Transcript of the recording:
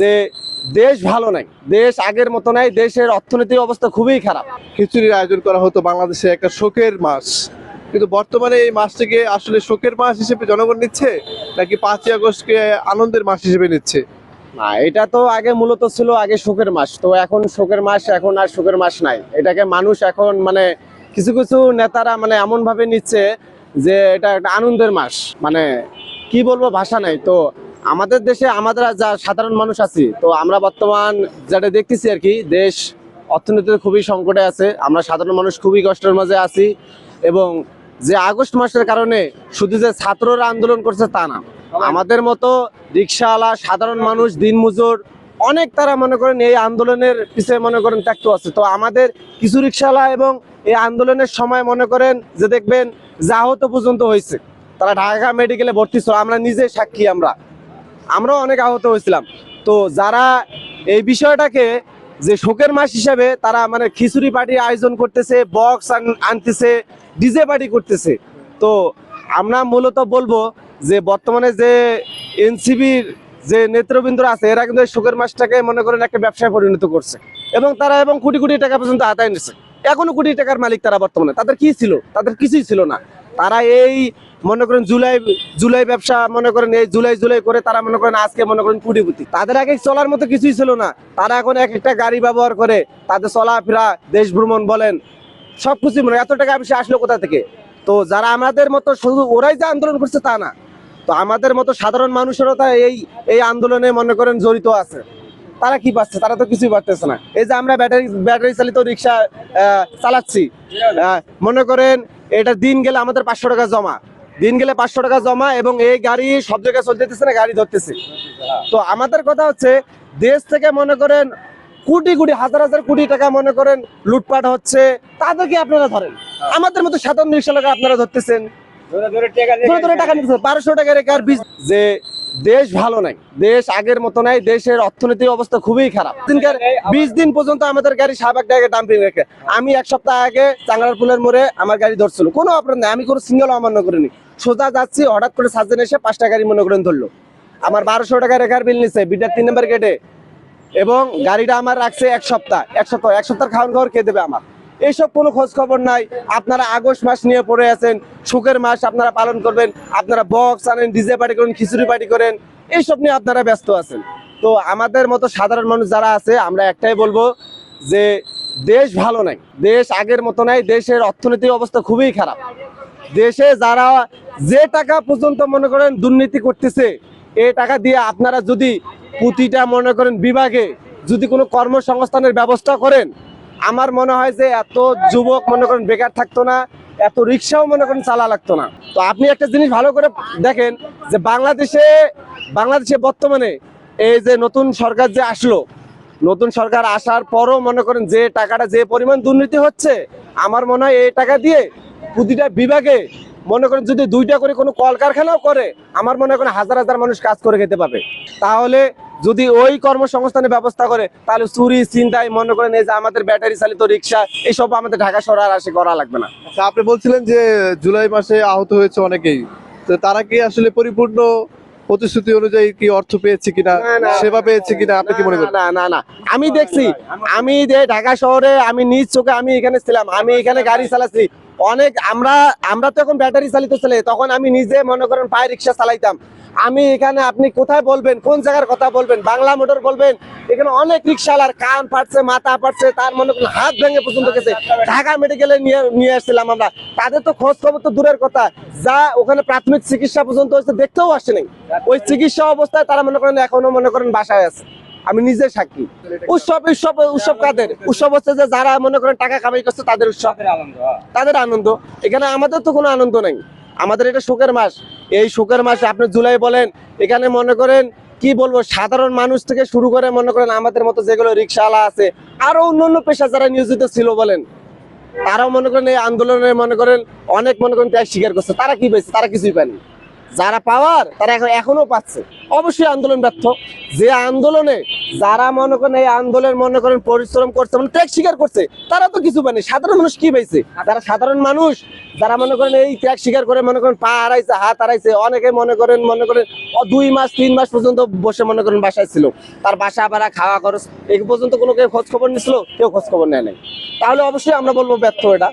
যে দেশ ভালো নাই, দেশ আগের মতো নাই, দেশের অর্থনৈতিক অবস্থা খুবই খারাপ। খিচুড়ির আয়োজন করা হতো বাংলাদেশে একটা শোকের মাস, কিন্তু বর্তমানে এই মাসটিকে আসলে শোকের মাস হিসেবে জনগণ নিচ্ছে নাকি 5ই আগস্টকে আনন্দের মাস হিসেবে নিচ্ছে? না, এটা তো আগে মূলত ছিল আগে শোকের মাস, তো এখন শোকের মাস, এখন আর শোকের মাস নাই। এটাকে মানুষ এখন মানে কিছু কিছু নেতারা মানে এমন ভাবে নিচ্ছে যে এটা একটা আনন্দের মাস, মানে কি বলবো, ভাষা নাই। তো আমাদের দেশে আমাদের যা সাধারণ মানুষ আছি, তো আমরা বর্তমান যেটা দেখতেছি আর কি, দেশ অর্থনীতিতে খুবই সংকটে আছে, আমরা সাধারণ মানুষ খুবই কষ্টের মাঝে আছি। এবং যে আগস্ট মাসের কারণে শুধু যে ছাত্ররা আন্দোলন করছে তা না, আমাদের মতো রিক্সাওয়ালা সাধারণ মানুষ, দিনমজুর অনেক তারা মনে করেন এই আন্দোলনের পিছিয়ে মনে করেন ত্যাক্ত আছে। তো আমাদের কিছু রিক্সাওয়ালা এবং এই আন্দোলনের সময় মনে করেন যে দেখবেন যে আহত পর্যন্ত হয়েছে, তারা ঢাকা মেডিকেলে ভর্তি ছিল, আমরা নিজে সাক্ষী, আমরাও অনেক আহত হয়েছিলাম। তো যারা এই বিষয়টাকে যে শোকের মাস হিসাবে তারা মানে খিচুড়ি পার্টি আয়োজন করতেছে, বক্স আনতেছে, ডিজে পার্টি করতেছে, তো আমরা মূলত বলবো যে বর্তমানে যে এনসিবির যে নেতৃবৃন্দরা আছে, এরা কিন্তু এই শোকের মাসটাকে মনে করেন একটা ব্যবসায় পরিণত করছে, এবং তারা কোটি কোটি টাকা পর্যন্ত আদায় নিচ্ছে। এখনো কোটি টাকার মালিক তারা বর্তমানে। তাদের কি ছিল? তাদের কিছুই ছিল না। তারা এই মনে করেন জুলাই জুলাই ব্যবসা মনে করেন এই জুলাই জুলাই করে তারা মনে করেন আজকে মনে করেন কোটিপতি। তাদের আগে চলার মতো কিছুই ছিল না। তারা এখন এক একটা গাড়ি ব্যবহার করে, তাদের চলাফেরা, দেশ ভ্রমণ বলেন, সবকিছু মনে এত টাকা বেশি আসলো কোথা থেকে? তো যারা আমাদের মতো শুধু ওরাই যে আন্দোলন করছে তা না, তো আমাদের মতো সাধারণ মানুষেরও তা এই এই আন্দোলনে মনে করেন জড়িত আছে। তারা কি পাচ্ছে? তারা তো কিছুই পারতেছে না। এই যে আমরা ব্যাটারি চালিত রিক্সা চালাচ্ছি, মনে করেন এটা দিন গেলে আমাদের 500 টাকা জমা, দিন গেলে 500 টাকা জমা, এবং এই গাড়ি সব জায়গায় চলতেছে না, গাড়ি ধরতেছে। তো আমাদের কথা হচ্ছে দেশ থেকে মনে করেন কোটি কোটি হাজার হাজার কোটি টাকা মনে করেন লুটপাট হচ্ছে, তাদেরকে আপনারা ধরেন। আমাদের মতো সাধারণ রিক্সাওয়ালাকে আপনারা ধরতেছেন, ধরে ধরে টাকা নিতেছে 1200 টাকা রেখে। আর যে দেশ ভালো নাই, দেশ আগের মতো নাই, দেশের অর্থনৈতিক অবস্থা খুবই খারাপ। 20 দিন পর্যন্ত আমাদের গাড়ি শাহবাগ ডাকে ডাম্পিং রেখে। আমি এক সপ্তাহ আগে চাংড়ার পুলের মোড়ে আমার গাড়ি ধরছিল, কোনো অপরাধ নাই, আমি কোনো সিঙ্গেল অমান্য করিনি। সোজা যাচ্ছি, হঠাৎ করে সার্জেন এসে 5টা গাড়ি মনে করেন ধরলো। আমার 1200 টাকা রেখার বিল নিচ্ছে বিটার 3 নম্বর গেটে, এবং গাড়িটা আমার রাখছে এক সপ্তাহ। এক সপ্তাহ খাওয়ান খাওয়ার কে দেবে আমার? এইসব কোনো খোঁজ খবর নাই। আপনারা আগস্ট মাস নিয়ে পড়ে আছেন, সুখের মাস আপনারা পালন করবেন, আপনারা বক্স আনেন, ডিজে পার্টি করেন, খিচুড়ি পার্টি করেন, এইসব নিয়ে আপনারা ব্যস্ত আছেন। তো আমাদের মতো সাধারণ মানুষ যারা আছে, আমরা একটাই বলবো যে দেশ ভালো নাই, দেশ আগের মতো নাই, দেশের অর্থনৈতিক অবস্থা খুবই খারাপ। দেশে যারা যে টাকা পর্যন্ত মনে করেন দুর্নীতি করতেছে, এই টাকা দিয়ে আপনারা যদি প্রতিটা মনে করেন বিভাগে যদি কোনো কর্মসংস্থানের ব্যবস্থা করেন, আমার মনে হয় যে এত যুবক মনে করেন বেকার থাকতো না, এত রিক্সাও মনে করেন চালা লাগতো না। তো আপনি একটা জিনিস ভালো করে দেখেন যে বাংলাদেশে বর্তমানে এই যে নতুন সরকার যে আসলো, নতুন সরকার আসার পরও মনে করেন যে টাকাটা যে পরিমাণ দুর্নীতি হচ্ছে, আমার মনে হয় এই টাকা দিয়ে প্রতিটা বিভাগে মনে করেন যদি 2টা করে কোনো কলকারখানাও করে, আমার মনে করেন হাজার হাজার মানুষ কাজ করে খেতে পাবে। তাহলে যদি ওই কর্মসংস্থানের ব্যবস্থা করে, তাহলে চুরি ছিনতাই মনে করেন এই যে আমাদের ব্যাটারি চালিত রিক্সা, এইসব আমাদের ঢাকা শহর আর আসে করা লাগবে না। আচ্ছা, আপনি বলছিলেন যে জুলাই মাসে আহত হয়েছে অনেকেই, তো তারা কি আসলে পরিপূর্ণ প্রতিশ্রুতি অনুযায়ী কি অর্থ পেয়েছে কিনা, সেবা পেয়েছে কিনা, আপনি কি মনে করেন? না না না, আমি দেখছি, আমি যে ঢাকা শহরে আমি নিজ চোখে আমি এখানে ছিলাম, আমি এখানে গাড়ি চালাচ্ছি অনেক। আমরা তো এখন ব্যাটারি চালিত ছেলে, তখন আমি নিজে মনে করেন পায়ে রিক্সা চালাইতাম। আমি এখানে আপনি কোথায় বলবেন, কোন জায়গার কথা বলবেন, বাংলা মোটর বলবেন, এখানে অনেক রিক্সাওয়ালার কান ফাটছে, মাথা ফাটছে, তার মনে করেন হাত ভেঙে পর্যন্ত গেছে। ঢাকা মেডিকেলে নিয়ে আসছিলাম আমরা, তাদের তো খোঁজ খবর তো দূরের কথা, যা ওখানে প্রাথমিক চিকিৎসা পর্যন্ত হয়েছে দেখতেও আসেনি। ওই চিকিৎসা অবস্থায় তারা মনে করেন এখনো মনে করেন বাসায় আছে, আমি নিজে সাক্ষী। উৎসব কাদের উৎসব হচ্ছে? যে যারা মনে করেন টাকা কামাই করছে তাদের উৎসব, তাদের আনন্দ। এখানে আমাদের তো কোনো আনন্দ নাই, আমাদের এটা শোকের মাস। এই শোকের মাসে আপনি জুলাই বলেন, এখানে মনে করেন কি বলবো, সাধারণ মানুষ থেকে শুরু করে মনে করেন আমাদের মতো যেগুলো রিক্সাওয়ালা আছে, আরো অন্যান্য পেশা যারা নিয়োজিত ছিল বলেন, তারাও মনে করেন এই আন্দোলনে মনে করেন অনেক মনে করেন ত্যাগ স্বীকার করছে। তারা কি পেয়েছে? তারা কিছুই পায়নি। যারা পাওয়ার তারা এখনো পাচ্ছে। অবশ্যই আন্দোলন ব্যর্থ। যে আন্দোলনে যারা মনে করেন এই আন্দোলন মনে করেন পরিশ্রম করছে, মানে ত্যাগ স্বীকার করছে, তারা তো কিছু পায়নি। সাধারণ মানুষ কি পাইছে? যারা সাধারণ মানুষ যারা মনে করেন এই ত্যাগ স্বীকার করে মনে করেন পা হারাইছে, হাত হারাইছে, অনেকে মনে করেন 2 মাস 3 মাস পর্যন্ত বসে মনে করেন বাসায় ছিল, তার বাসা ভাড়া খাওয়া খরচ এই পর্যন্ত কোনো কেউ খোঁজ খবর নিছিল? কেউ খোঁজ খবর নেয় নাই। তাহলে অবশ্যই আমরা বলবো ব্যর্থ এটা।